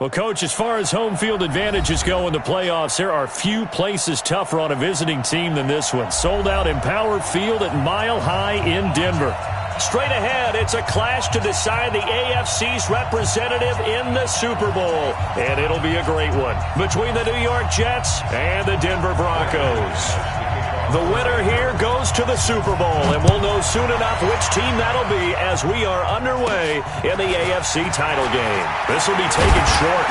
Well, Coach, as far as home field advantages go in the playoffs, there are few places tougher on a visiting team than this one. Sold out Empower Field at Mile High in Denver. Straight ahead, it's a clash to decide the AFC's representative in the Super Bowl. And it'll be a great one between the New York Jets and the Denver Broncos. The winner here goes to the Super Bowl, and we'll know soon enough which team that'll be as we are underway in the AFC title game. This will be taken short,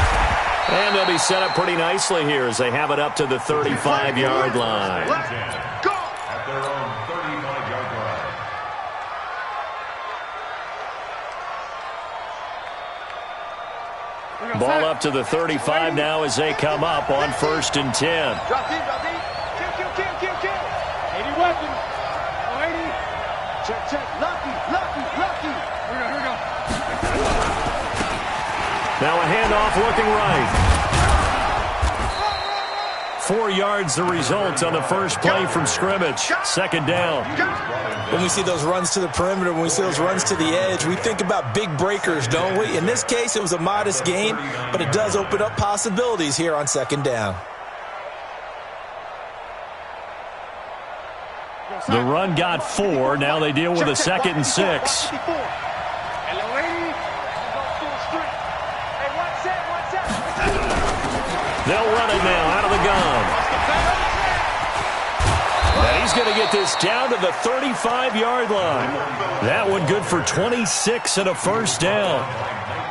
and they'll be set up pretty nicely here as they have it up to the 35-yard line. Let's go! At their own 35-yard line. Ball up to the 35 now as they come up on 1st and 10. Drop deep, drop deep. Kill. 80 weapons. 80. Check. Lucky. Here we go. Now a handoff looking right. 4 yards the result on the first play from scrimmage. 2nd down. When we see those runs to the perimeter, when we see those runs to the edge, we think about big breakers, don't we? In this case, it was a modest gain, but it does open up possibilities here on 2nd down. The run got 4. Now they deal with a 2nd and 6. They'll run it now out of the gun. And he's going to get this down to the 35-yard line. That one good for 26 and a 1st down.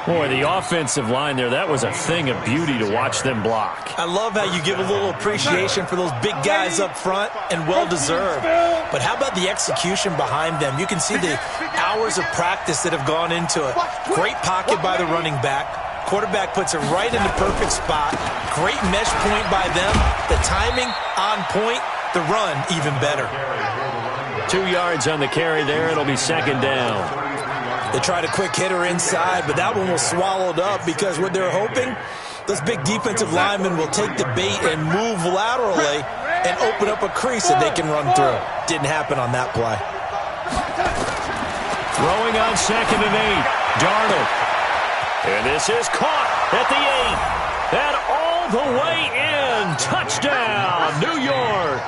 Boy, the offensive line there, that was a thing of beauty to watch them block. I love how you give a little appreciation for those big guys up front, and well-deserved. But how about the execution behind them? You can see the hours of practice that have gone into it. Great pocket by the running back. Quarterback puts it right in the perfect spot. Great mesh point by them. The timing on point. The run even better. 2 yards on the carry there. It'll be 2nd down. They tried a quick hitter inside, but that one was swallowed up because what they're hoping, those big defensive linemen will take the bait and move laterally and open up a crease that they can run through. Didn't happen on that play. Throwing on 2nd and 8. Darnold. And this is caught at the 8. And all the way in. Touchdown, New York.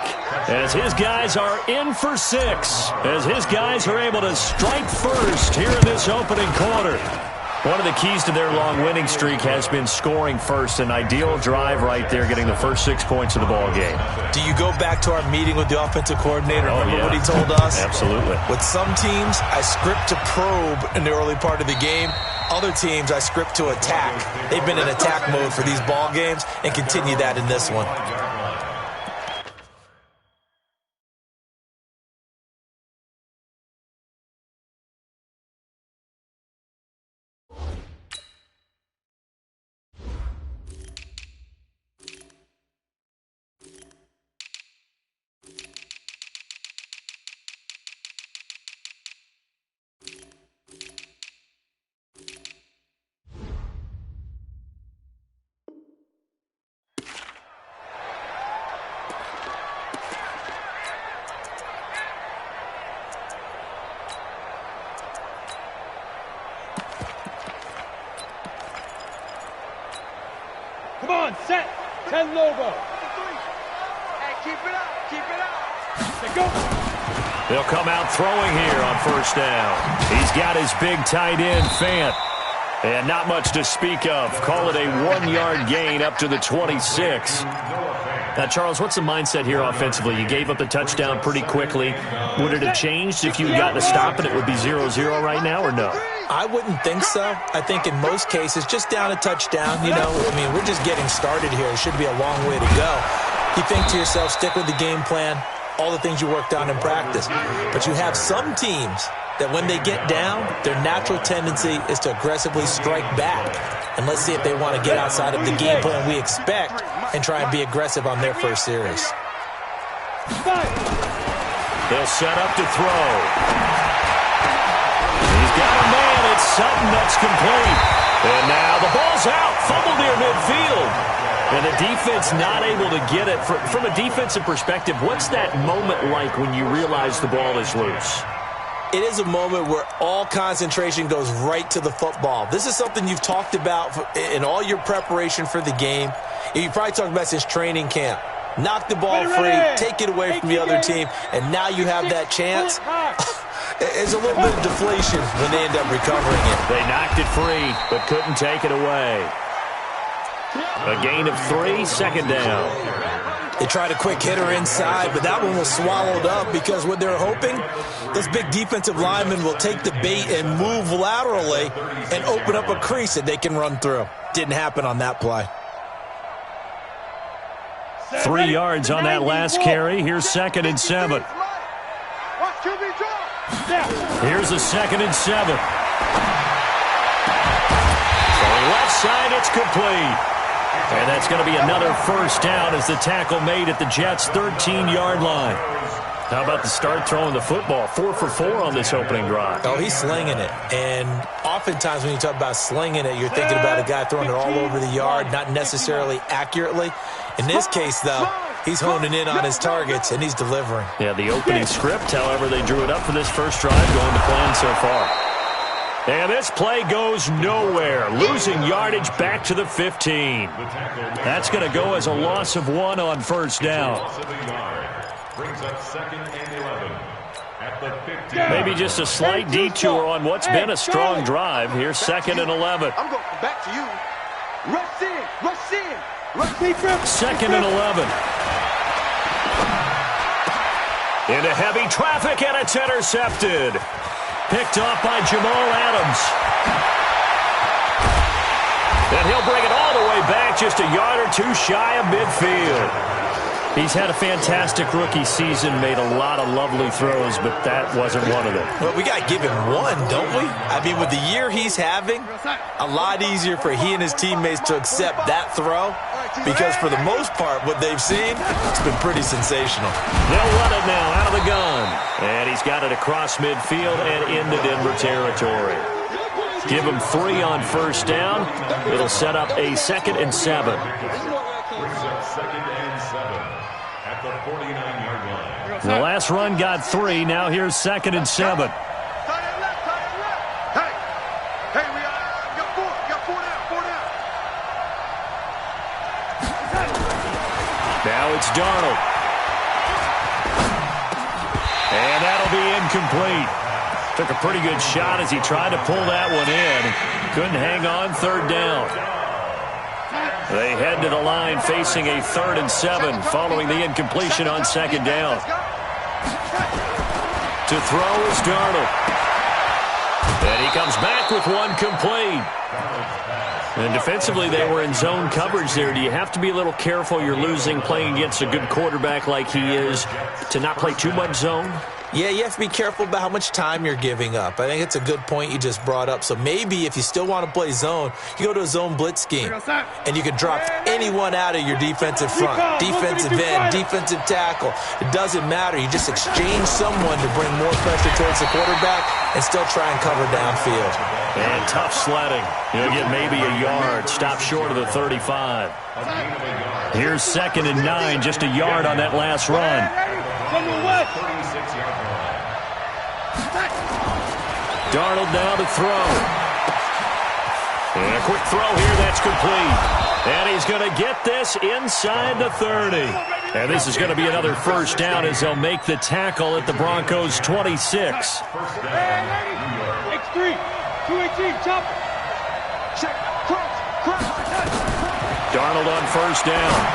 As his guys are in for 6. As his guys are able to strike first here in this opening quarter. One of the keys to their long winning streak has been scoring first. An ideal drive right there, getting the first 6 points of the ball game. Do you go back to our meeting with the offensive coordinator? Remember what he told us? Absolutely. With some teams, I script to probe in the early part of the game. Other teams, I script to attack. They've been in attack mode for these ball games and continue that in this one. Come on, set. 10 logo. Hey, keep it up. Let's go. They'll come out throwing here on 1st down. He's got his big tight end, Fant. And not much to speak of. Call it a 1-yard gain up to the 26. Now, Charles, what's the mindset here offensively? You gave up the touchdown pretty quickly. Would it have changed if you had gotten a stop and it would be 0-0 right now, or no? I wouldn't think so. I think in most cases, just down a touchdown, we're just getting started here. It should be a long way to go. You think to yourself, stick with the game plan, all the things you worked on in practice. But you have some teams that when they get down, their natural tendency is to aggressively strike back. And let's see if they want to get outside of the game plan we expect and try and be aggressive on their first series. They'll set up to throw. He's got a man. It's Sutton that's complete. And now the ball's out. Fumble near midfield. And the defense not able to get it. From a defensive perspective, what's that moment like when you realize the ball is loose? it is a moment where all concentration goes right to the football. This is something you've talked about in all your preparation for the game. You probably talked about since training camp. Knock the ball free, take it away from the other team, and now you have that chance. It's a little bit of deflation when they end up recovering it. They knocked it free, but couldn't take it away. A gain of 3, second down. They tried a quick hitter inside, but that one was swallowed up because what they're hoping, those big defensive linemen will take the bait and move laterally and open up a crease that they can run through. Didn't happen on that play. 3 yards on that last carry. Here's 2nd and 7. Here's a 2nd and 7. Going left side, it's complete. And that's going to be another first down as the tackle made at the Jets' 13-yard line. How about the start throwing the football? 4 for 4 on this opening drive. Oh, he's slinging it. And oftentimes when you talk about slinging it, you're thinking about a guy throwing it all over the yard, not necessarily accurately. In this case, though, he's honing in on his targets, and he's delivering. Yeah, the opening script, however, they drew it up for this first drive, going to plan so far. And this play goes nowhere, losing yardage back to the 15. That's going to go as a loss of 1 on first down. Maybe just a slight detour on what's been a strong drive. Here's 2nd and 11. I'm going back to you. Rush in, rush in. 2nd and 11. Into heavy traffic, and it's intercepted. Picked off by Jamal Adams. And he'll bring it all the way back, just a yard or 2 shy of midfield. He's had a fantastic rookie season, made a lot of lovely throws, but that wasn't one of them. Well, we got to give him one, don't we? I mean, with the year he's having, a lot easier for he and his teammates to accept that throw, because for the most part, what they've seen, it's been pretty sensational. They'll run it now out of the gun. And he's got it across midfield and into Denver territory. Give him 3 on first down. It'll set up a 2nd and 7. The last run got 3. Now here's 2nd and 7. Hey, we got 4 down. Now it's Darnold. And that'll be incomplete. Took a pretty good shot as he tried to pull that one in. Couldn't hang on, 3rd down. They head to the line facing a 3rd and 7 following the incompletion on 2nd down. To throw is Darnold. And he comes back with one complete. And defensively, they were in zone coverage there. Do you have to be a little careful? You're losing playing against a good quarterback like he is to not play too much zone? Yeah, you have to be careful about how much time you're giving up. I think it's a good point you just brought up. So maybe if you still want to play zone, you go to a zone blitz scheme. And you can drop anyone out of your defensive front, defensive end, defensive tackle. It doesn't matter. You just exchange someone to bring more pressure towards the quarterback and still try and cover downfield. And tough sledding. He'll get maybe a yard. Stop short of the 35. Here's 2nd and 9, just a yard on that last run. Darnold now to throw. And a quick throw here, that's complete. And he's going to get this inside the 30. And this is going to be another first down as they'll make the tackle at the Broncos' 26. X3, 218, chop. Check, cross. Darnold on first down.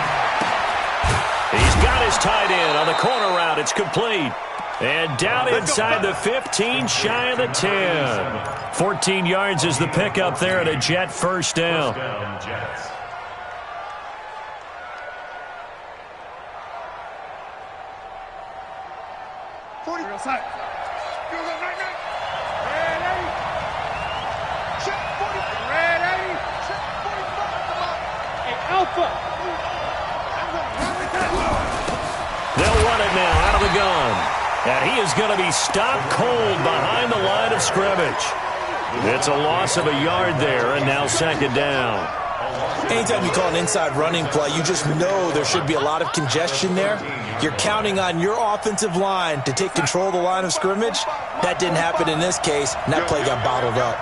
He's got his tight end on the corner route. It's complete. And down inside the 15, shy of the 10. 14 yards is the pickup there at a Jet first down. They'll run it now out of the gun. And he is going to be stopped cold behind the line of scrimmage. It's a loss of a yard there, and now 2nd down. Anytime you call an inside running play, you just know there should be a lot of congestion there. You're counting on your offensive line to take control of the line of scrimmage. That didn't happen in this case, and that play got bottled up.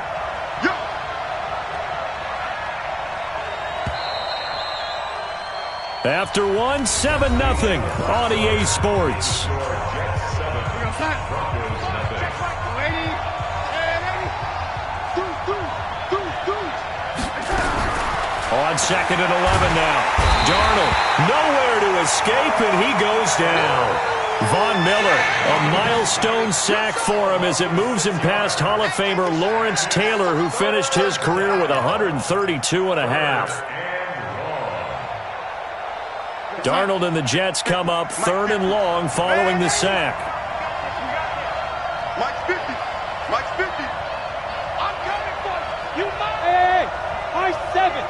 After one, 7-0 on EA Sports. On second and 11 now. Darnold, nowhere to escape, and he goes down. Von Miller, a milestone sack for him as it moves him past Hall of Famer Lawrence Taylor, who finished his career with 132.5. Darnold and the Jets come up 3rd and long following the sack. Mike's 50. Mike's 50. I'm coming for you. You might. Hey, Mike's 7.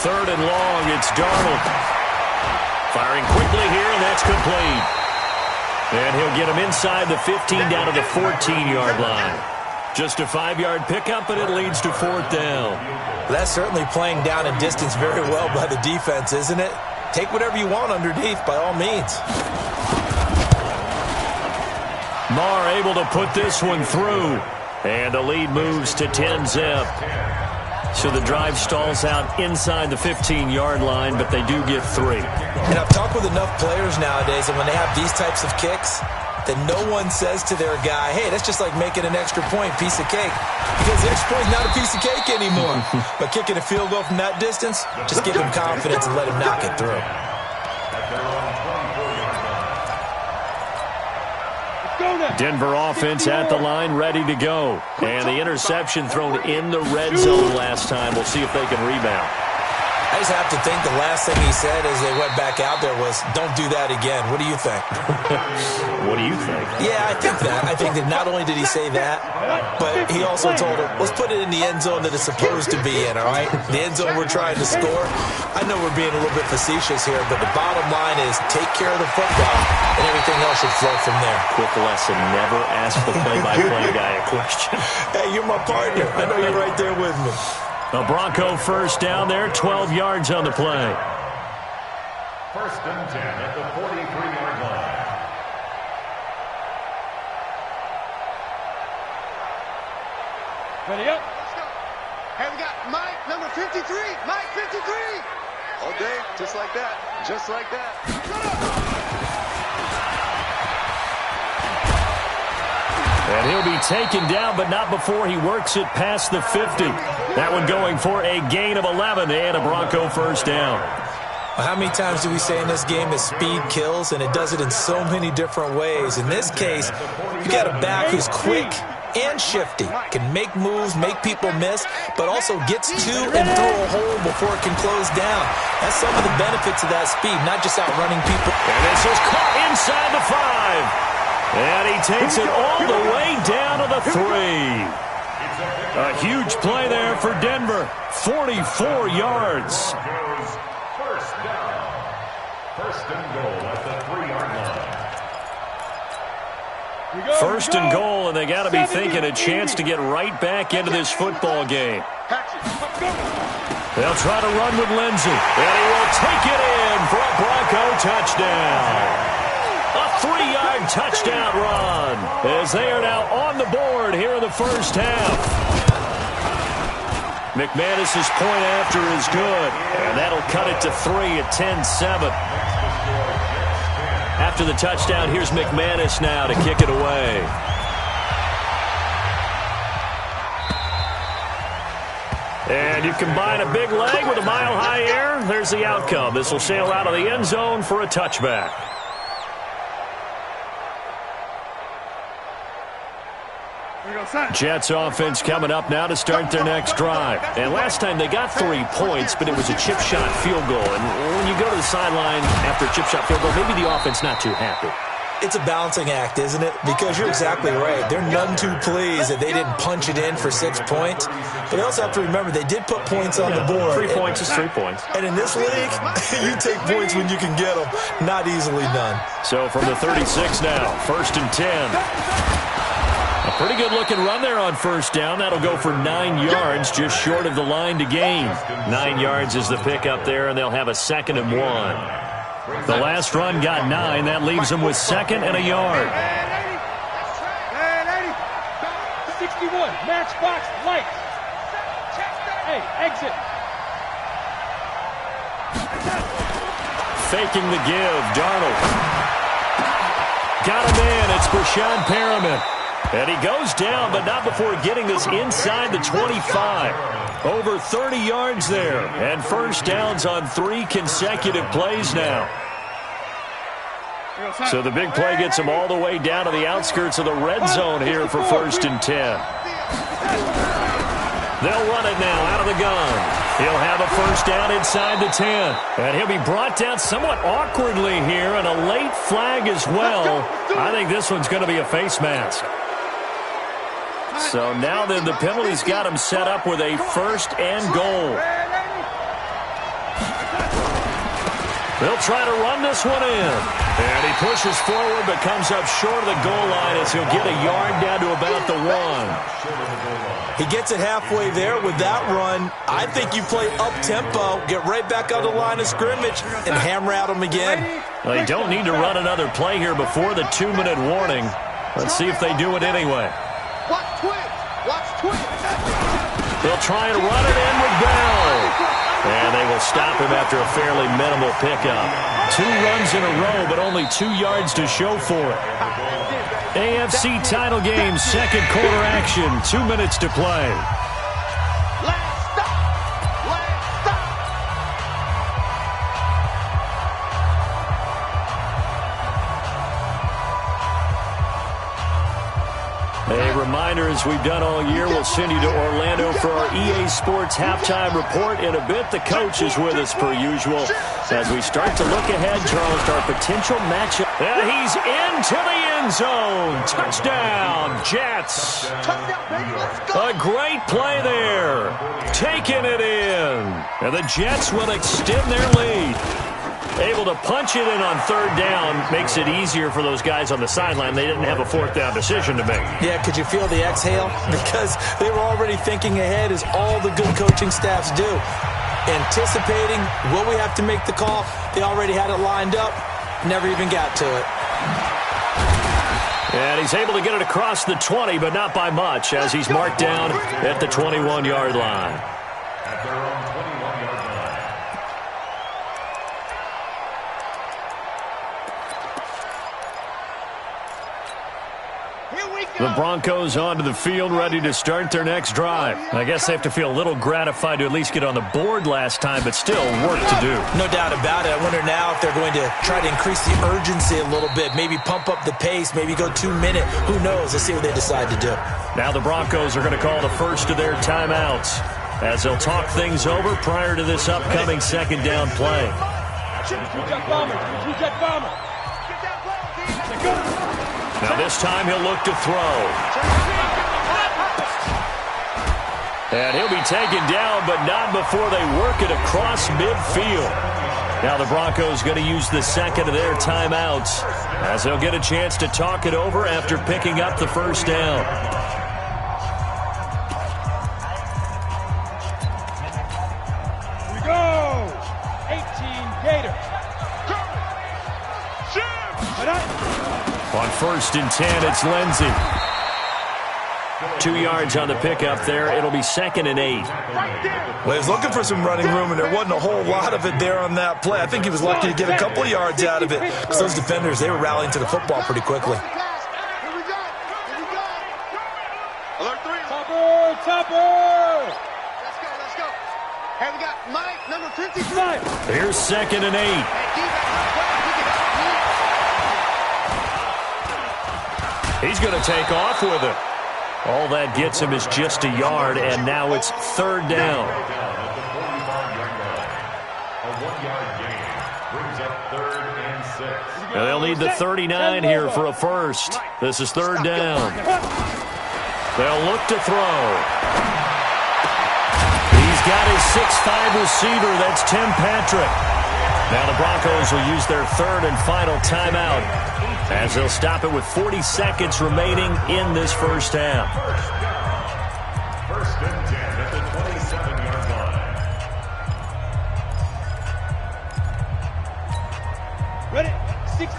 Third and long, it's Darnold. Firing quickly here, and that's complete. And he'll get him inside the 15 down to the 14-yard line. Just a 5-yard pickup, and it leads to 4th down. That's certainly playing down and distance very well by the defense, isn't it? Take whatever you want underneath, by all means. Marr able to put this one through. And the lead moves to 10-zip. So the drive stalls out inside the 15-yard line, but they do get 3. And I've talked with enough players nowadays, and when they have these types of kicks, that no one says to their guy, hey, that's just like making an extra point, piece of cake. Because the extra point is not a piece of cake anymore. But kicking a field goal from that distance, just give him confidence and let him knock it through. Denver offense at the line, ready to go. And the interception thrown in the red zone last time. We'll see if they can rebound. I just have to think the last thing he said as they went back out there was, don't do that again. What do you think? What do you think? Yeah, I think that. I think that not only did he say that, but he also told him, let's put it in the end zone that it's supposed to be in, all right? The end zone we're trying to score. I know we're being a little bit facetious here, but the bottom line is take care of the football, and everything else should flow from there. Quick lesson, never ask the play-by-play guy a question. Hey, you're my partner. I know you're right there with me. A Bronco first down there, 12 yards on the play. 1st and 10 at the 43-yard line. Ready up. Let's go. Hey, we got Mike, number 53. Mike, 53. All day, just like that. Just like that. And he'll be taken down, but not before he works it past the 50. That one going for a gain of 11 and a Bronco first down. Well, how many times do we say in this game that speed kills, and it does it in so many different ways? In this case, you got a back who's quick and shifty, can make moves, make people miss, but also gets to and through a hole before it can close down. That's some of the benefits of that speed, not just outrunning people. And this is caught inside the 5. And he takes it all the way down to the 3. A huge play there for Denver. 44 yards. First down. 1st and goal at the 3-yard line. First and goal, and they got to be thinking a chance to get right back into this football game. They'll try to run with Lindsey, and he will take it in for a Bronco touchdown. A 3-yard touchdown run as they are now on the board here in the first half. McManus's point after is good, and that'll cut it to 3 at 10-7. After the touchdown, here's McManus now to kick it away. And you combine a big leg with a mile-high air, there's the outcome. This will sail out of the end zone for a touchback. Jets offense coming up now to start their next drive. And last time they got 3 points, but it was a chip shot field goal. And when you go to the sideline after a chip shot field goal, maybe the offense not too happy. It's a balancing act, isn't it? Because you're exactly right. They're none too pleased that they didn't punch it in for 6 points. But they also have to remember they did put points on the board. 3 points is 3 points. And in this league, you take points when you can get them. Not easily done. So from the 36 now, 1st and 10. A pretty good-looking run there on first down. That'll go for 9 yards, just short of the line to gain. 9 yards is the pickup there, and they'll have a 2nd and 1. The last run got 9. That leaves him with 2nd and a yard. 61, matchbox, lights. Hey, exit. Faking the give, Darnold. Got him in. It's Brashad Perriman. And he goes down, but not before getting this inside the 25. Over 30 yards there. And first downs on 3 consecutive plays now. So the big play gets him all the way down to the outskirts of the red zone here for 1st and 10. They'll run it now out of the gun. He'll have a first down inside the 10. And he'll be brought down somewhat awkwardly here, and a late flag as well. I think this one's going to be a face mask. So now then the penalty's got him set up with a 1st and goal. They'll try to run this one in. And he pushes forward but comes up short of the goal line as he'll get a yard down to about the 1. He gets it halfway there with that run. I think you play up-tempo, get right back on the line of scrimmage, and hammer at him again. They don't need to run another play here before the 2-minute warning. Let's see if they do it anyway. Watch twins. Watch twins. They'll try and run it in with Bell. And they will stop him after a fairly minimal pickup. 2 runs in a row, but only 2 yards to show for it. AFC title game, 2nd quarter action. 2 minutes to play. Last stop. Last stop. A reminder, as we've done all year, we'll send you to Orlando for our EA Sports halftime report. In a bit, the coach is with us per usual. As we start to look ahead, Charles, to our potential matchup. And he's into the end zone. Touchdown, Jets. Touchdown, baby. Let's go. A great play there. Taking it in. And the Jets will extend their lead. Able to punch it in on 3rd down makes it easier for those guys on the sideline. They didn't have a 4th down decision to make. Yeah, could you feel the exhale? Because they were already thinking ahead, as all the good coaching staffs do. Anticipating, will we have to make the call? They already had it lined up. Never even got to it. And he's able to get it across the 20, but not by much, as he's marked down at the 21-yard line. At their own 21-yard line. The Broncos onto the field, ready to start their next drive. I guess they have to feel a little gratified to at least get on the board last time, but still work to do. No doubt about it. I wonder now if they're going to try to increase the urgency a little bit, maybe pump up the pace, maybe go 2 minute. Who knows? Let's see what they decide to do. Now the Broncos are going to call the first of their timeouts as they'll talk things over prior to this upcoming 2nd down play. Now this time he'll look to throw. And he'll be taken down, but not before they work it across midfield. Now the Broncos going to use the 2nd of their timeouts as they'll get a chance to talk it over after picking up the 1st down. Here we go. 18 Gators. On 1st and 10, it's Lindsey. 2 yards on the pickup there. It'll be 2nd and 8. Well, he was looking for some running room, and there wasn't a whole lot of it there on that play. I think he was lucky to get a couple of yards out of it, because those defenders, they were rallying to the football pretty quickly. Here we go. Here we go. Alert 3. Topper. Let's go. Let's go. Hey, we got Mike, number 53. Here's 2nd and 8. He's going to take off with it. All that gets him is just a yard, and now it's 3rd down. And they'll need the 39 here for a first. This is 3rd down. They'll look to throw. He's got his 6'5 receiver. That's Tim Patrick. Now the Broncos will use their 3rd and final timeout, as they'll stop it with 40 seconds remaining in this first half. 1st and 10 at the 27-yard line.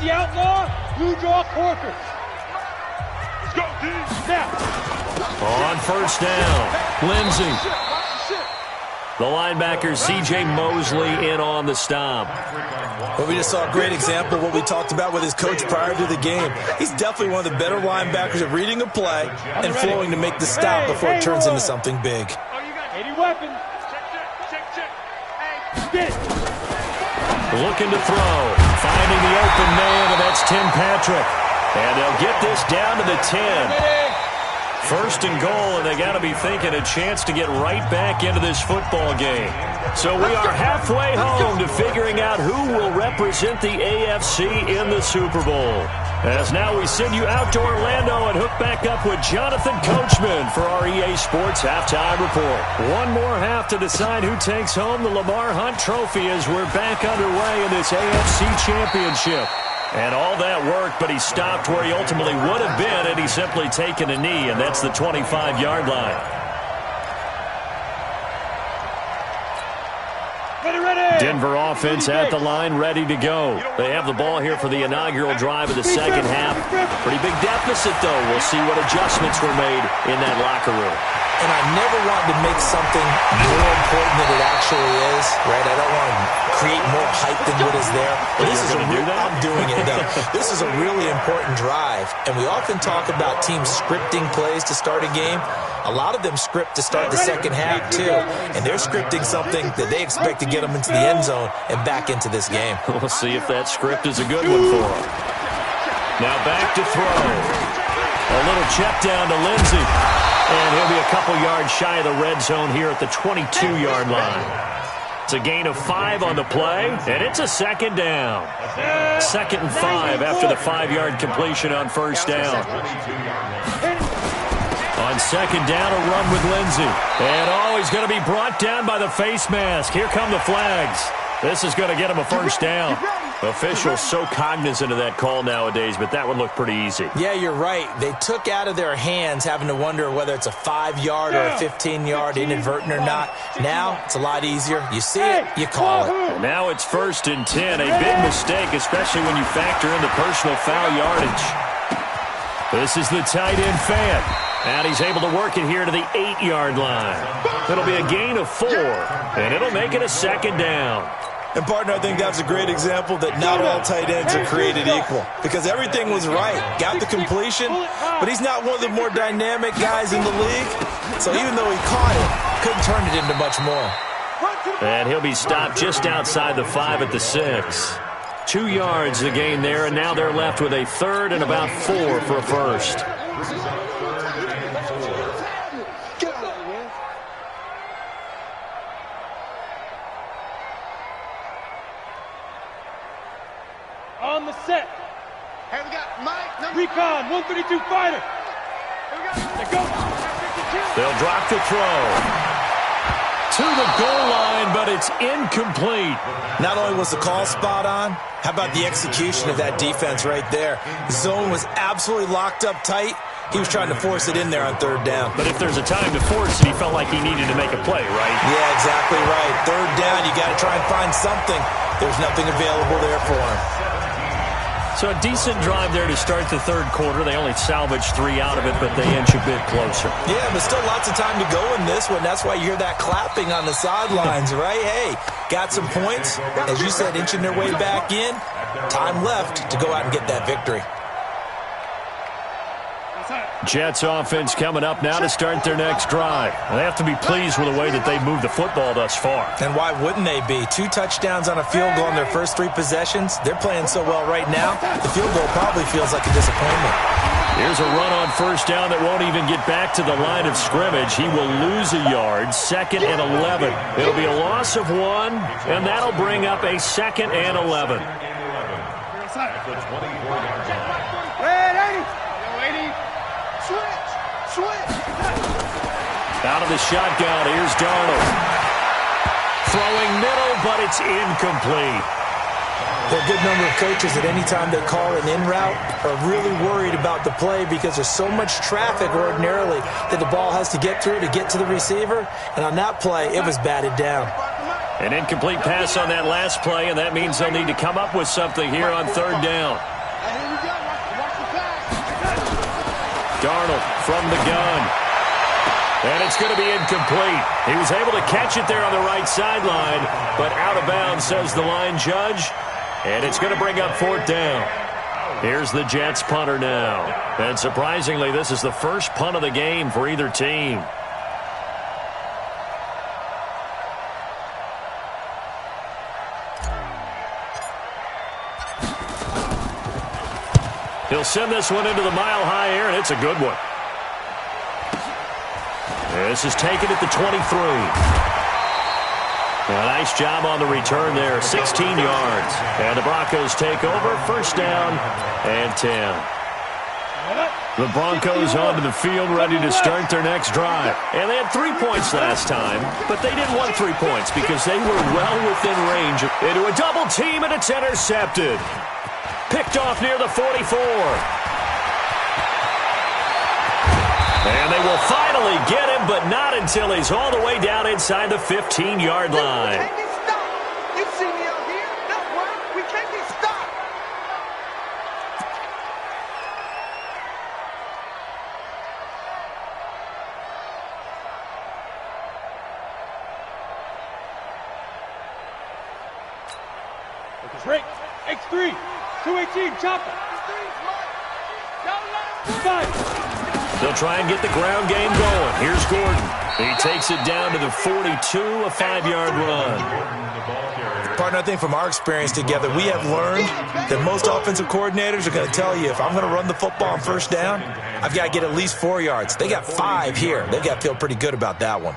the outlaw, you draw corkers. Let's go, D. Now. On first down, Lindsey. The linebacker, C.J. Mosley, in on the stop. Well, we just saw a great example of what we talked about with his coach prior to the game. He's definitely one of the better linebackers at reading a play and flowing to make the stop before it turns into something big. 80 weapons. Check. Get it. Looking to throw. Finding the open man, and that's Tim Patrick. And they'll get this down to the 10. First and goal, and they got to be thinking a chance to get right back into this football game. So we are halfway home to figuring out who will represent the AFC in the Super Bowl. As now we send you out to Orlando and hook back up with Jonathan Coachman for our EA Sports Halftime Report. One more half to decide who takes home the Lamar Hunt Trophy as we're back underway in this AFC Championship. And all that worked, but he stopped where he ultimately would have been had he simply taken a knee, and that's the 25-yard line. Denver offense at the line, ready to go. They have the ball here for the inaugural drive of the second half. Pretty big deficit, though. We'll see what adjustments were made in that locker room. And I never wanted to make something more important than it actually is, right? I don't want to create more hype than what is there. But this is I'm doing it, though. This is a really important drive. And we often talk about teams scripting plays to start a game. A lot of them script to start the second half, too. And they're scripting something that they expect to get them into the end zone and back into this game. We'll see if that script is a good one for them. Now back to throw. A little check down to Lindsey. And he'll be a couple yards shy of the red zone here at the 22-yard line. It's a gain of 5 on the play, and it's a second down. 2nd and 5 after the 5-yard completion on first down. On second down, a run with Lindsey. And, he's going to be brought down by the face mask. Here come the flags. This is going to get him a first down. Officials so cognizant of that call nowadays, but that would look pretty easy. Yeah, you're right. They took out of their hands having to wonder whether it's a 5-yard or a 15-yard inadvertent or not. Now, it's a lot easier. You see it, you call it. And now it's 1st and 10. A big mistake, especially when you factor in the personal foul yardage. This is the tight end fan. And he's able to work it here to the 8-yard line. It'll be a gain of 4, and it'll make it a second down. And, partner, I think that's a great example that not all tight ends are created equal. Because everything was right. Got the completion, but he's not one of the more dynamic guys in the league. So even though he caught it, couldn't turn it into much more. And he'll be stopped just outside the 5 at the 6. 2 yards the gain there, and now they're left with a 3rd and about 4 for a first. On the set. Hey, we got Mike. Recon, 132 fighter. Here we go. They'll drop the throw. To the goal line, but it's incomplete. Not only was the call spot on, how about the execution of that defense right there? Zone was absolutely locked up tight. He was trying to force it in there on 3rd down. But if there's a time to force it, he felt like he needed to make a play, right? Yeah, exactly right. 3rd down, you got to try and find something. There's nothing available there for him. So a decent drive there to start the 3rd quarter. They only salvaged 3 out of it, but they inch a bit closer. Yeah, but still lots of time to go in this one. That's why you hear that clapping on the sidelines, right? Hey, got some points. As you said, inching their way back in. Time left to go out and get that victory. Jets offense coming up now to start their next drive. They have to be pleased with the way that they've moved the football thus far. And why wouldn't they be? 2 touchdowns on a field goal in their first 3 possessions. They're playing so well right now, the field goal probably feels like a disappointment. Here's a run on first down that won't even get back to the line of scrimmage. He will lose a yard, 2nd and 11. It'll be a loss of 1, and that'll bring up a 2nd and 11. Out of the shotgun, here's Darnold. Throwing middle, but it's incomplete. There are a good number of coaches at any time they call an in route are really worried about the play because there's so much traffic ordinarily that the ball has to get through to get to the receiver. And on that play, it was batted down. An incomplete pass on that last play, and that means they'll need to come up with something here on 3rd down. Darnold from the gun. And it's going to be incomplete. He was able to catch it there on the right sideline, but out of bounds, says the line judge. And it's going to bring up 4th down. Here's the Jets punter now. And surprisingly, this is the first punt of the game for either team. He'll send this one into the mile-high air, and it's a good one. This is taken at the 23. A nice job on the return there, 16 yards. And the Broncos take over, 1st down and 10. The Broncos onto the field, ready to start their next drive. And they had 3 points last time, but they didn't want 3 points because they were well within range. Into a double team, and it's intercepted. Picked off near the 44. And they will finally get him, but not until he's all the way down inside the 15-yard line. We can't get stopped. You see me out here? That work. We can't get stopped. Lucas Rick, X3, 218, chopper. 5. They'll try and get the ground game going. Here's Gordon. He takes it down to the 42, a 5-yard run. Partner, I think from our experience together, we have learned that most offensive coordinators are going to tell you, if I'm going to run the football on 1st down, I've got to get at least 4 yards. They got 5 here. They've got to feel pretty good about that one.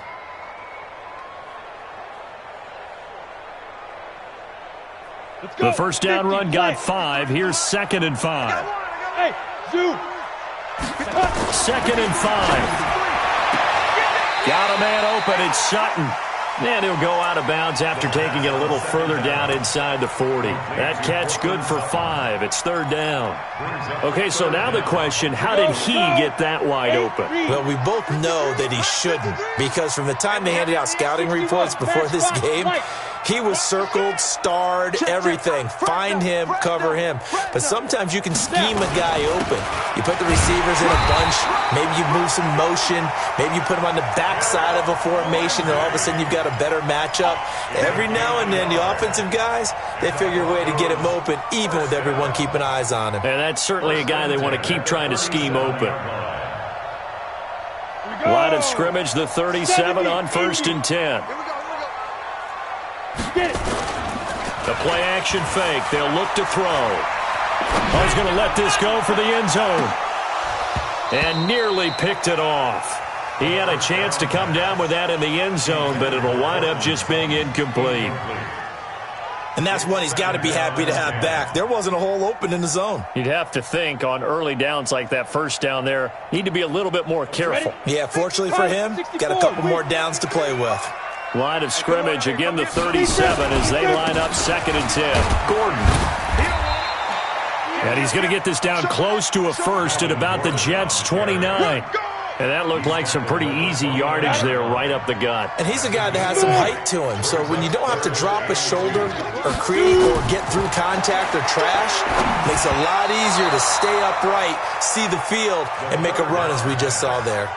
The 1st down run got 5. Here's 2nd and 5. Hey, zoom. 2nd and 5. Got a man open. It's Sutton. And he'll go out of bounds after taking it a little further down inside the 40. That catch good for 5. It's 3rd down. Okay, so now the question, how did he get that wide open? Well, we both know that he shouldn't, because from the time they handed out scouting reports before this game, he was circled, starred, everything. Find him, cover him. But sometimes you can scheme a guy open. You put the receivers in a bunch. Maybe you move some motion. Maybe you put him on the backside of a formation, and all of a sudden you've got a better matchup. Every now and then, the offensive guys, they figure a way to get him open, even with everyone keeping eyes on him. And that's certainly a guy they want to keep trying to scheme open. Line of scrimmage, the 37 on 1st and 10. The play action fake. They'll look to throw. He's going to let this go for the end zone. And nearly picked it off. He had a chance to come down with that in the end zone, but it'll wind up just being incomplete. And that's one he's got to be happy to have back. There wasn't a hole open in the zone. You'd have to think on early downs like that 1st down there, need to be a little bit more careful. Yeah, fortunately for him, got a couple more downs to play with. Line of scrimmage, again the 37 as they line up 2nd and 10. Gordon. And he's going to get this down close to a 1st at about the Jets' 29. And that looked like some pretty easy yardage there right up the gut. And he's a guy that has some height to him. So when you don't have to drop a shoulder or create or get through contact or trash, it makes it a lot easier to stay upright, see the field, and make a run as we just saw there.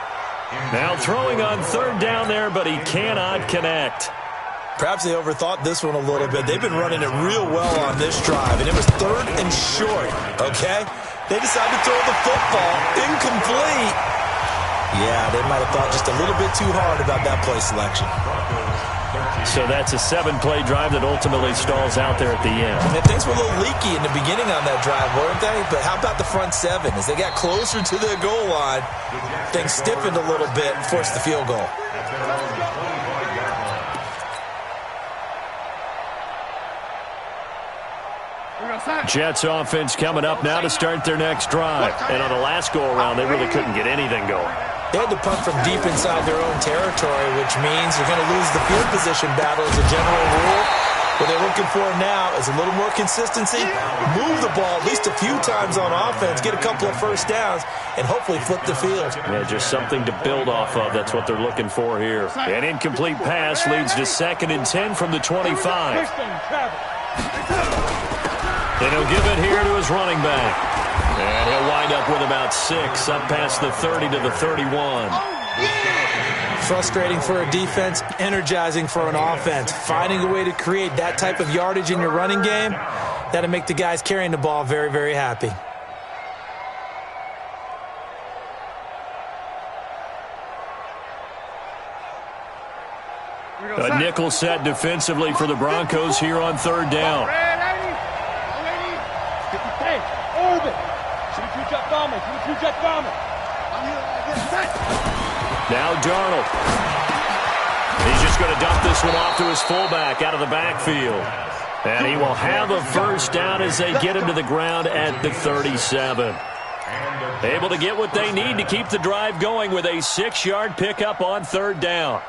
Now throwing on 3rd down there, but he cannot connect. Perhaps they overthought this one a little bit. They've been running it real well on this drive, and it was 3rd and short, okay? They decided to throw the football incomplete. Yeah, they might have thought just a little bit too hard about that play selection. So that's a 7-play drive that ultimately stalls out there at the end. And things were a little leaky in the beginning on that drive, weren't they? But how about the front 7? As they got closer to their goal line, things stiffened a little bit and forced the field goal. Jets offense coming up now to start their next drive. And on the last go-around, they really couldn't get anything going. They had to punt from deep inside their own territory, which means they're going to lose the field position battle as a general rule. What they're looking for now is a little more consistency, move the ball at least a few times on offense, get a couple of 1st downs, and hopefully flip the field. Yeah, just something to build off of. That's what they're looking for here. An incomplete pass leads to 2nd and 10 from the 25. And he'll give it here to his running back. And he'll wind up with about 6, up past the 30 to the 31. Frustrating for a defense, energizing for an offense. Finding a way to create that type of yardage in your running game, that'll make the guys carrying the ball very, very happy. A nickel set defensively for the Broncos here on 3rd down. Now Darnold. He's just going to dump this one off to his fullback out of the backfield. And he will have a first down as they get him to the ground at the 37. Able to get what they need to keep the drive going with a 6-yard pickup on 3rd down.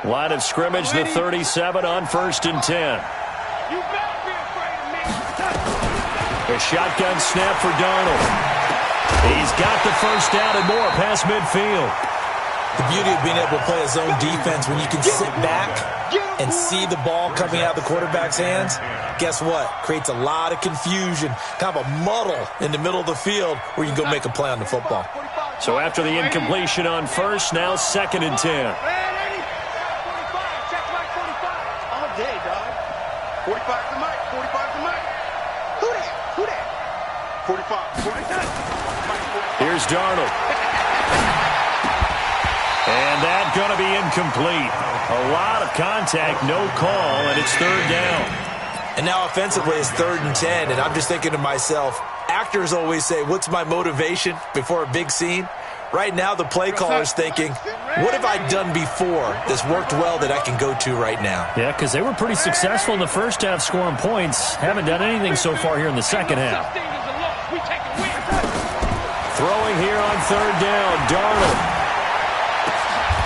Line of scrimmage, the 37 on 1st and 10. A shotgun snap for Darnold. He's got the first down and more past midfield. The beauty of being able to play a zone defense when you can sit back and see the ball coming out of the quarterback's hands, guess what? Creates a lot of confusion, kind of a muddle in the middle of the field where you can go make a play on the football. So after the incompletion on 1st, now 2nd and 10. All day, dog. 45 to Mike. 45 to Mike. Who that? Who that? 45. 45. Here's Darnold. And that's going to be incomplete. A lot of contact, no call, and it's 3rd down. And now offensively it's 3rd and 10, and I'm just thinking to myself, actors always say, what's my motivation before a big scene? Right now the play caller's thinking, what have I done before that's worked well that I can go to right now? Yeah, because they were pretty successful in the first half scoring points. Haven't done anything so far here in the second half. Throwing here on 3rd down, Darnold.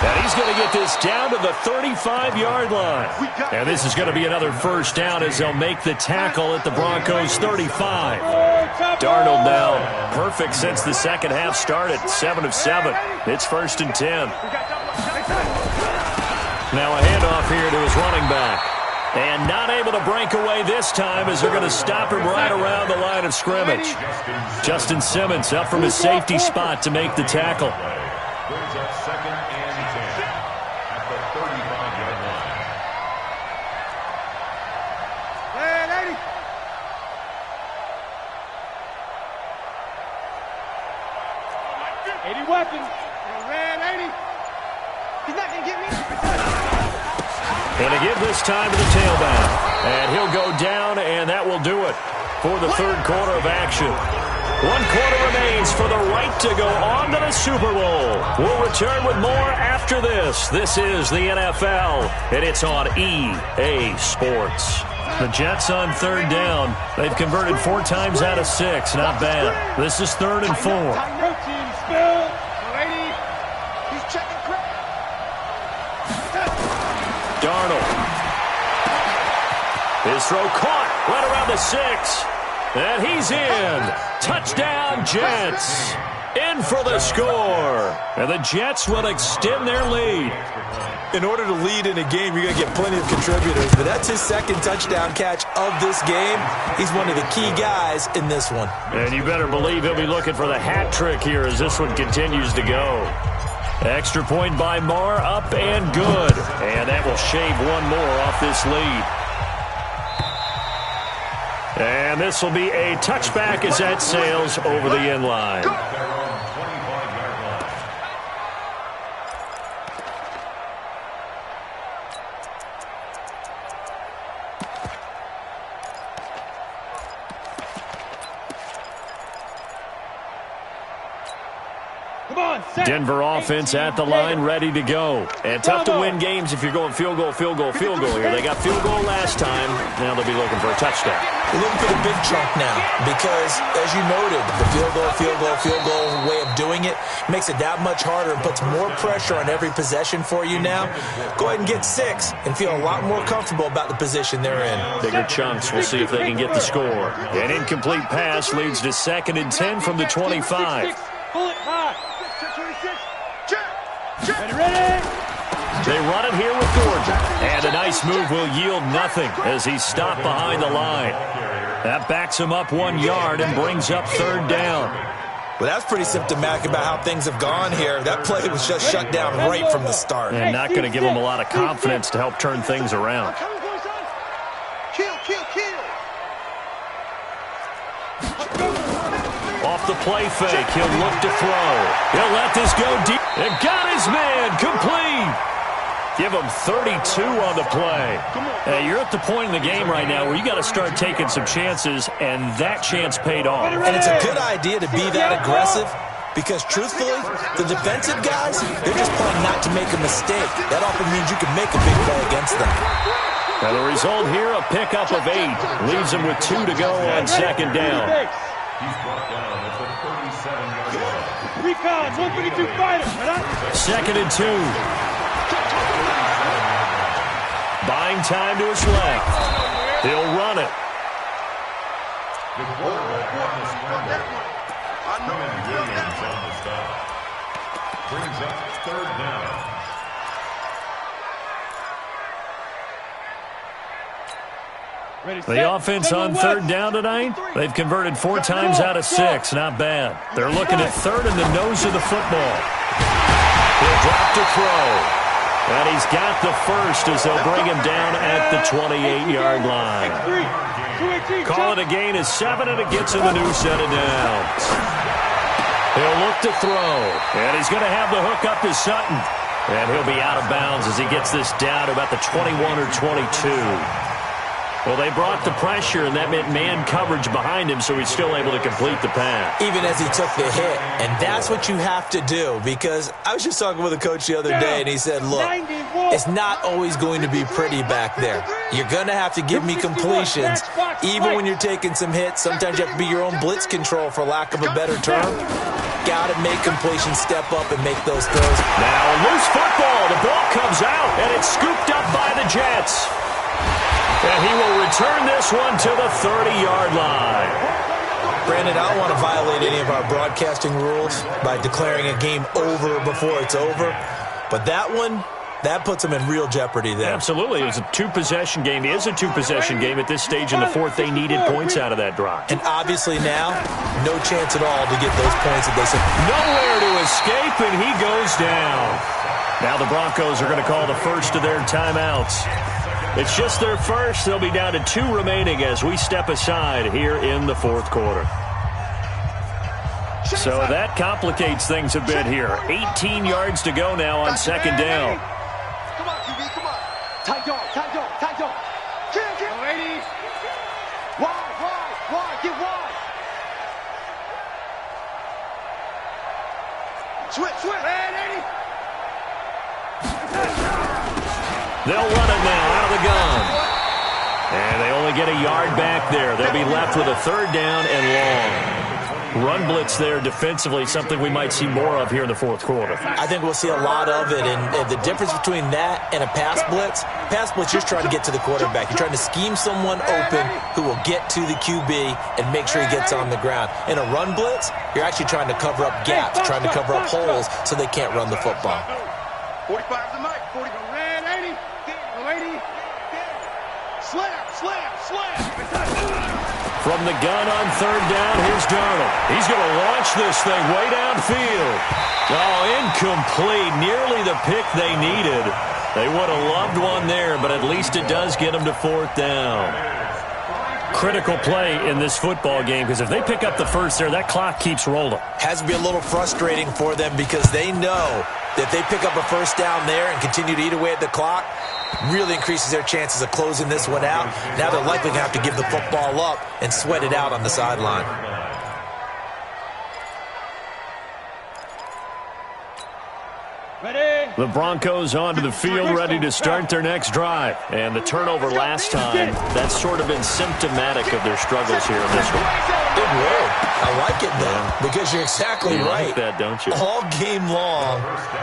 And he's going to get this down to the 35-yard line. And this is going to be another first down as they'll make the tackle at the Broncos' 35. Darnold now perfect since the second half started, 7 of 7. It's 1st and 10. Now a handoff here to his running back. And not able to break away this time as they're going to stop him right around the line of scrimmage. Justin Simmons up from his safety spot to make the tackle. Brings up 2nd and 10 at the 35-yard line. Red 80. 80 weapons. Red 80. He's not going to get me. And to give this time to the tailback. And he'll go down, and that will do it for the 3rd quarter of action. 1 quarter remains for the right to go on to the Super Bowl. We'll return with more after this. This is the NFL, and it's on EA Sports. The Jets on 3rd down. They've converted 4 times out of 6. Not bad. This is 3rd and 4. Darnold. His throw caught right around the 6. And he's in. Touchdown, Jets. In for the score. And the Jets will extend their lead. In order to lead in a game, you're going to get plenty of contributors. But that's his 2nd touchdown catch of this game. He's one of the key guys in this one. And you better believe he'll be looking for the hat trick here as this one continues to go. Extra point by Marr, up and good. And that will shave 1 more off this lead. And this will be a touchback as that sails over the end line. Denver offense at the line, ready to go. And tough to win games if you're going field goal, field goal, field goal here. They got field goal last time. Now they'll be looking for a touchdown. We're looking for the big chunk now because, as you noted, the field goal way of doing it makes it that much harder and puts more pressure on every possession for you now. Go ahead and get 6 and feel a lot more comfortable about the position they're in. Bigger chunks. We'll see if they can get the score. An incomplete pass leads to 2nd and 10 from the 25. They run it here with Gordon. And a nice move will yield nothing as he's stopped behind the line. That backs him up 1 yard and brings up third down. Well, that's pretty symptomatic about how things have gone here. That play was just shut down right from the start. And not going to give him a lot of confidence to help turn things around. Kill, kill, kill. Off the play fake, he'll look to throw. He'll let this go deep. And got his man, complete. Give him 32 on the play. You're at the point in the game right now where you got to start taking some chances, and that chance paid off. And it's a good idea to be that aggressive because, truthfully, the defensive guys, they're just playing not to make a mistake. That often means you can make a big play against them. And the result here, a pickup of 8. Leaves him with 2 to go on second down. He's brought down at the 37-yard line. Recon, 132 fighter. Second and 2. Buying time to his left. He'll run it. The quarterback on the scramble. Williams on the stop. Brings up third down. The offense on third down tonight, they've converted 4 times out of 6. Not bad. They're looking at third in the nose of the football. He'll drop to throw. And he's got the first as they'll bring him down at the 28-yard line. Call it a gain of 7, and it gets him a new set of downs. He'll look to throw. And he's going to have the hook up to Sutton. And he'll be out of bounds as he gets this down to about the 21 or 22. Well, they brought the pressure, and that meant man coverage behind him, so he's still able to complete the pass. Even as he took the hit. And that's what you have to do, because I was just talking with a coach the other day, and he said, look, it's not always going to be pretty back there. You're going to have to give me completions. Even when you're taking some hits, sometimes you have to be your own blitz control, for lack of a better term. Got to make completions, step up, and make those throws. Now a loose football. The ball comes out, and it's scooped up by the Jets. And he will return this one to the 30-yard line. Brandon, I don't want to violate any of our broadcasting rules by declaring a game over before it's over. But that one, that puts them in real jeopardy there. Absolutely. It was a 2-possession game. It is a 2-possession game at this stage in the fourth. They needed points out of that drive. And obviously now, no chance at all to get those points that they said. Nowhere to escape, and he goes down. Now the Broncos are going to call the first of their timeouts. It's just their first. They'll be down to 2 remaining as we step aside here in the fourth quarter. So that complicates things a bit here. 18 yards to go now on second down. Come on, QB, come on. Tight dog, tight dog, tight dog. Kill. Ladies. Wide, get wide. Switch. Hey, 80. They'll run it now out of the gun. And they only get a yard back there. They'll be left with a third down and long. Run blitz there defensively, something we might see more of here in the fourth quarter. I think we'll see a lot of it. And the difference between that and a pass blitz, just trying to get to the quarterback. You're trying to scheme someone open who will get to the QB and make sure he gets on the ground. In a run blitz, you're actually trying to cover up gaps, trying to cover up holes so they can't run the football. 45 to the mic. 40. Red 80. 80. Slam. From the gun on third down, here's Darnold. He's going to launch this thing way downfield. Oh, incomplete. Nearly the pick they needed. They would have loved one there, but at least it does get them to fourth down. Critical play in this football game, because if they pick up the first there, that clock keeps rolling. Has to be a little frustrating for them because they know that they pick up a first down there and continue to eat away at the clock, really increases their chances of closing this one out. Now they're likely going to have to give the football up and sweat it out on the sideline. Ready? The Broncos onto the field, ready to start their next drive. And the turnover last time, that's sort of been symptomatic of their struggles here in this one. Good word. I like it, though, because you're exactly right. Like that, don't you? All game long,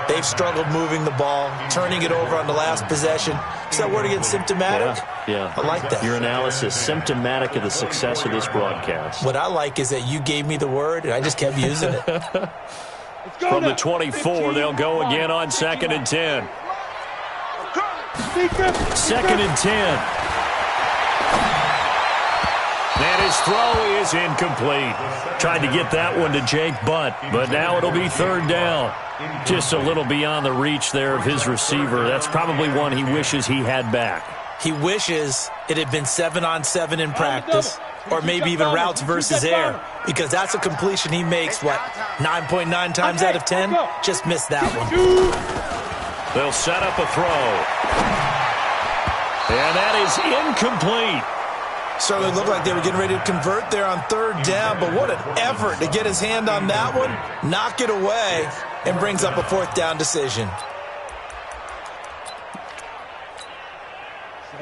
they've struggled moving the ball, turning it over on the last possession. Is that word again, symptomatic? Yeah. I like that. Your analysis, symptomatic of the success of this broadcast. What I like is that you gave me the word, and I just kept using it. From the 24, they'll go again on second and 10. Second and 10. And his throw is incomplete. Tried to get that one to Jake Butt, but now it'll be third down. Just a little beyond the reach there of his receiver. That's probably one he wishes he had back. He wishes it had been 7-on-7 in practice, or maybe even routes versus air, because that's a completion he makes, 9.9 times out of 10? Just missed that one. They'll set up a throw. And that is incomplete. Certainly looked like they were getting ready to convert there on third down, but what an effort to get his hand on that one, knock it away, and brings up a fourth down decision.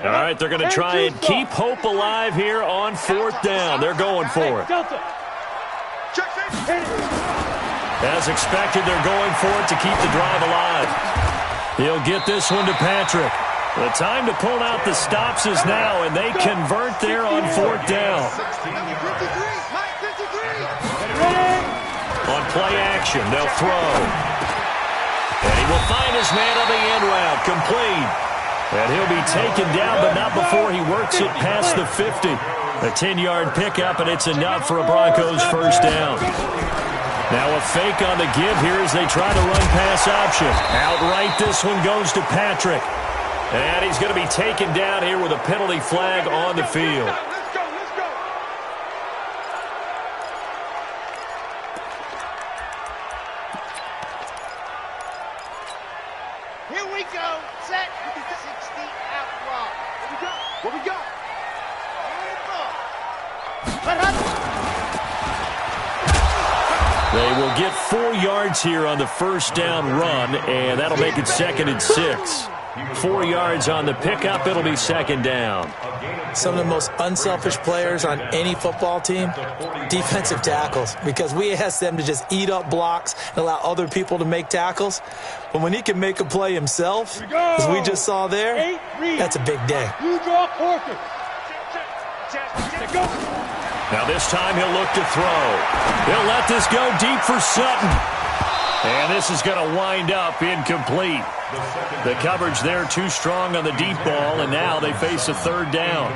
All right, they're going to try and keep hope alive here on fourth down. They're going for it. As expected, they're going for it to keep the drive alive. He'll get this one to Patrick. The time to pull out the stops is now, and they convert there on fourth down. On play action, they'll throw. And he will find his man on the end route, complete. And he'll be taken down, but not before he works it past the 50. A 10-yard pickup, and it's enough for a Broncos first down. Now a fake on the give here as they try to run pass option. Outright, this one goes to Patrick. And he's going to be taken down here with a penalty flag on the field. Let's go. Here we go. Set. 60 out block. What we got? They will get 4 yards here on the first down run, and that'll make it 2nd and 6. 4 yards on the pickup, it'll be 2nd down. Some of the most unselfish players on any football team, defensive tackles, because we ask them to just eat up blocks and allow other people to make tackles. But when he can make a play himself, as we just saw there, that's a big day. You draw quarter. Go. Now this time he'll look to throw. He'll let this go deep for Sutton. And this is going to wind up incomplete. The coverage there too strong on the deep ball, and now they face a third down.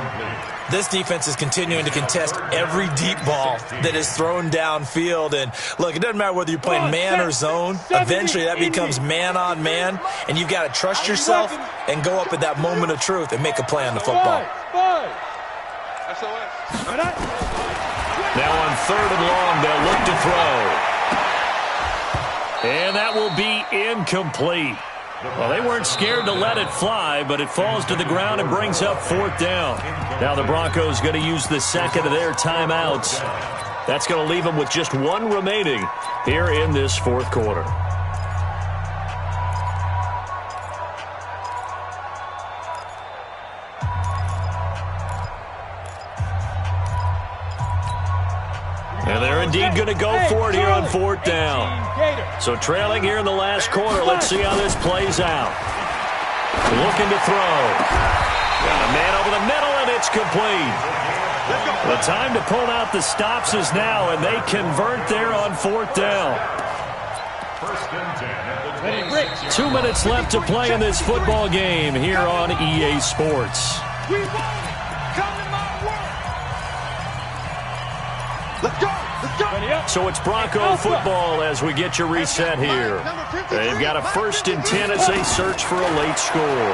This defense is continuing to contest every deep ball that is thrown downfield. And look, it doesn't matter whether you're playing man or zone. Eventually that becomes man on man, and you've got to trust yourself and go up at that moment of truth and make a play on the football. Now on 3rd and long, they'll look to throw. And that will be incomplete. Well, they weren't scared to let it fly, but it falls to the ground and brings up 4th down. Now the Broncos going to use the second of their timeouts. That's going to leave them with just 1 remaining here in this 4th quarter. And they're indeed going to go for it here on 4th down. So trailing here in the last quarter, let's see how this plays out. Looking to throw. Got a man over the middle, and it's complete. The time to pull out the stops is now, and they convert there on 4th down. 2 minutes left to play in this football game here on EA Sports. Let's go. So it's Bronco football as we get you reset here. They've got a 1st and 10 as they search for a late score.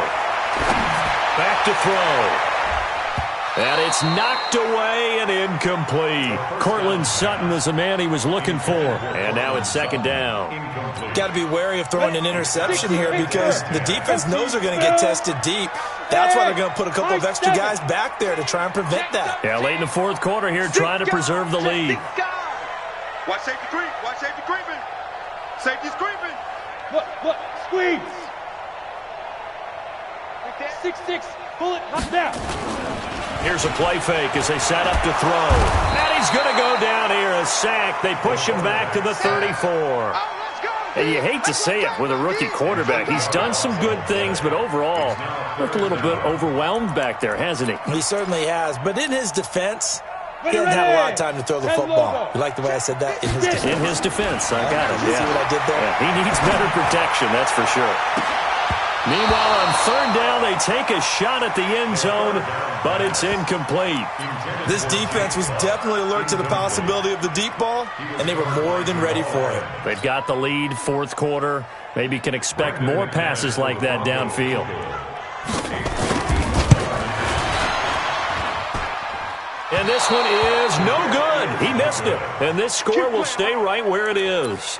Back to throw. And it's knocked away and incomplete. Cortland Sutton is the man he was looking for. And now it's 2nd down. Got to be wary of throwing an interception here because the defense knows they're going to get tested deep. That's why they're going to put a couple of extra guys back there to try and prevent that. Yeah, late in the 4th quarter here, trying to preserve the lead. Watch safety creep. Watch safety creeping. Safety's creeping. Look, squeeze. 6-6, pull it now. Here's a play fake as they set up to throw. And he's going to go down here, a sack. They push him back to the 34. And you hate to say it with a rookie quarterback. He's done some good things, but overall, looked a little bit overwhelmed back there, hasn't he? He certainly has. But in his defense, he didn't have a lot of time to throw the football. You like the way I said that? In his defense. In his defense, I got it. You see what I did there? Yeah, he needs better protection, that's for sure. Meanwhile, on third down, they take a shot at the end zone, but it's incomplete. This defense was definitely alert to the possibility of the deep ball, and they were more than ready for it. They've got the lead, fourth quarter. Maybe can expect more passes like that downfield. And this one is no good. He missed it. And this score will stay right where it is.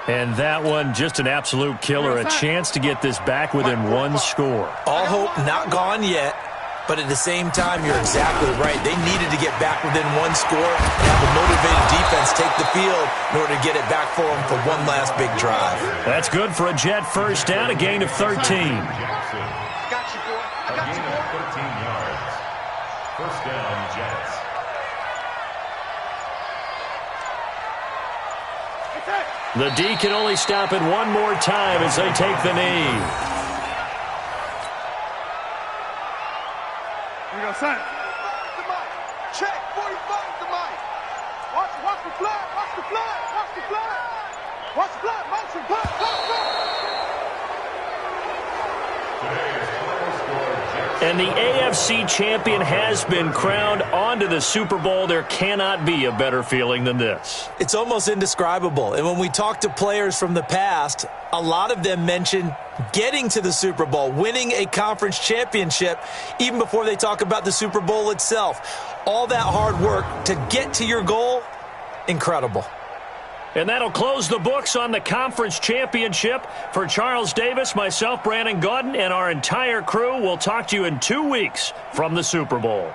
And that one, just an absolute killer. A chance to get this back within one score. All hope not gone yet. But at the same time, you're exactly right. They needed to get back within one score and have a motivated defense take the field in order to get it back for them for one last big drive. That's good for a Jet first down, a gain of 13. Got you, boy. I got you, boy. 13 yards. First down, Jets. The D can only stop it one more time as they take the knee. Here we go, son. The mic. Check. 45 the mic. Watch the flag. Watch the flag. Watch the flag. Watch the flag. Motion. Flag. And the AFC champion has been crowned. On to the Super Bowl. There cannot be a better feeling than this. It's almost indescribable. And when we talk to players from the past, a lot of them mention getting to the Super Bowl, winning a conference championship, even before they talk about the Super Bowl itself. All that hard work to get to your goal, incredible. And that'll close the books on the conference championship. For Charles Davis, myself, Brandon Gaudin, and our entire crew, we'll talk to you in 2 weeks from the Super Bowl.